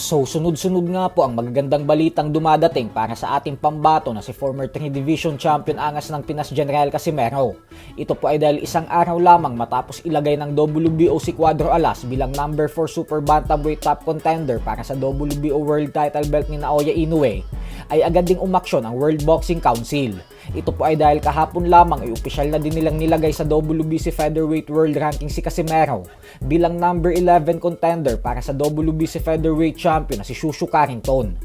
So sunod-sunod nga po ang magagandang balitang dumadating para sa ating pambato na si former 3 Division Champion Angas ng Pinas General Casimero. Ito po ay dahil isang araw lamang matapos ilagay ng WBO si Cuadro Alas bilang number 4 Super Bantamweight top contender para sa WBO World Title Belt ni Naoya Inoue, ay agad ding umaksyon ang World Boxing Council. Ito po ay dahil kahapon lamang ay opisyal na din nilang nilagay sa WBC Featherweight World Ranking si Casimero bilang number 11 contender para sa WBC Featherweight Champion na si Shushu Carrington.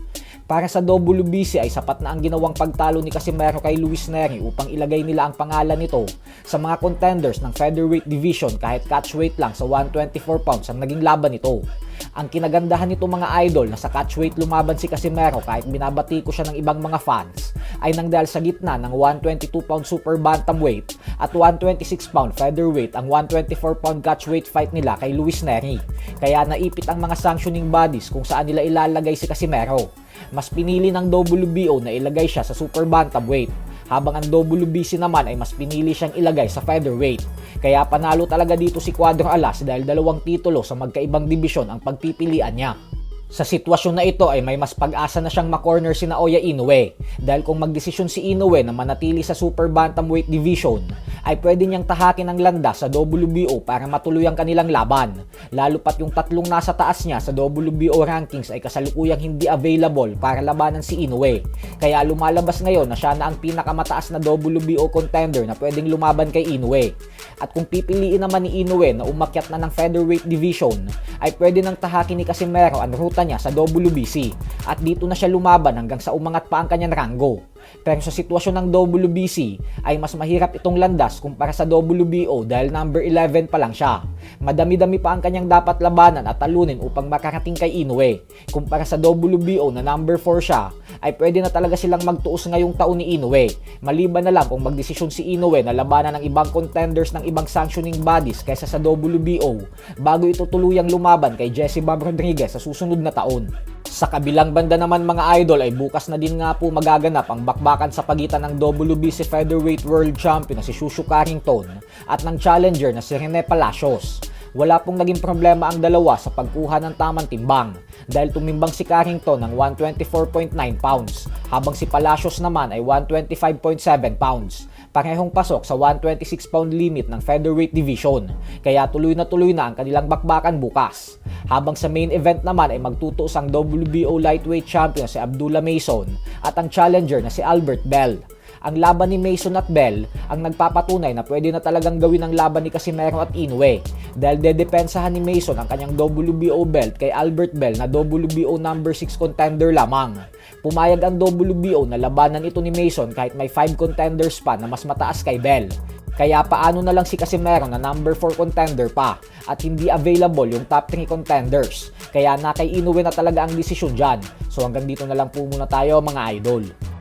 Para sa WBC ay sapat na ang ginawang pagtalo ni Casimero kay Luis Nery upang ilagay nila ang pangalan nito sa mga contenders ng featherweight division kahit catchweight lang sa 124 pounds ang naging laban nito. Ang kinagandahan nito mga idol na sa catchweight lumaban si Casimero kahit binabati ko siya ng ibang mga fans ay nang dahil sa gitna ng 122 pound super bantamweight at 126 pound featherweight ang 124 pound catchweight fight nila kay Luis Nery. Kaya naipit ang mga sanctioning bodies kung saan nila ilalagay si Casimero. Mas pinili ng WBO na ilagay siya sa super bantamweight, habang ang WBC naman ay mas pinili siyang ilagay sa featherweight. Kaya panalo talaga dito si Cuadro Alas dahil dalawang titulo sa magkaibang dibisyon ang pagpipilian niya. Sa sitwasyon na ito ay may mas pag-asa na siyang makorner si Naoya Inoue dahil kung magdesisyon si Inoue na manatili sa super bantamweight division ay pwede niyang tahakin ang landas sa WBO para matuloy ang kanilang laban, lalo pat yung tatlong nasa taas niya sa WBO rankings ay kasalukuyang hindi available para labanan si Inoue. Kaya lumalabas ngayon na siya na ang pinakamataas na WBO contender na pwedeng lumaban kay Inoue. At kung pipiliin naman ni Inoue na umakyat na ng featherweight division ay pwede nang tahakin ni Casimero ang ruta niya sa WBC at dito na siya lumaban hanggang sa umangat pa ang kanyang ranggo. Pero sa sitwasyon ng WBC ay mas mahirap itong landas kumpara sa WBO dahil number 11 pa lang siya. Madami-dami pa ang kanyang dapat labanan at talunin upang makarating kay Inoue. Kumpara sa WBO na number 4 siya ay pwede na talaga silang magtuos ngayong taon ni Inoue. Maliban na lang kung magdesisyon si Inoue na labanan ng ibang contenders ng ibang sanctioning bodies kaysa sa WBO bago ito tuluyang lumaban kay Jesse Bob Rodriguez sa susunod na taon. Sa kabilang banda naman mga idol ay bukas na din nga po magaganap ang bakbakan sa pagitan ng WBC Featherweight World Champion na si Shushu Carrington at ng challenger na si Rene Palacios. Wala pong naging problema ang dalawa sa pagkuha ng tamang timbang dahil tumimbang si Carrington ng 124.9 pounds habang si Palacios naman ay 125.7 pounds. Parehong pasok sa 126 pound limit ng featherweight division kaya tuloy na ang kanilang bakbakan bukas. Habang sa main event naman ay magtutuos ang WBO lightweight champion si Abdullah Mason at ang challenger na si Albert Bell. Ang laban ni Mason at Bell ang nagpapatunay na pwede na talagang gawin ang laban ni Casimero at Inoue dahil dedepensahan ni Mason ang kanyang WBO belt kay Albert Bell na WBO number 6 contender lamang. Pumayag ang WBO na labanan ito ni Mason kahit may 5 contenders pa na mas mataas kay Bell. Kaya paano na lang si Casimero na number 4 contender pa at hindi available yung top 3 contenders. Kaya na kay Inoue na talaga ang desisyon dyan. So hanggang dito na lang po muna tayo mga idol.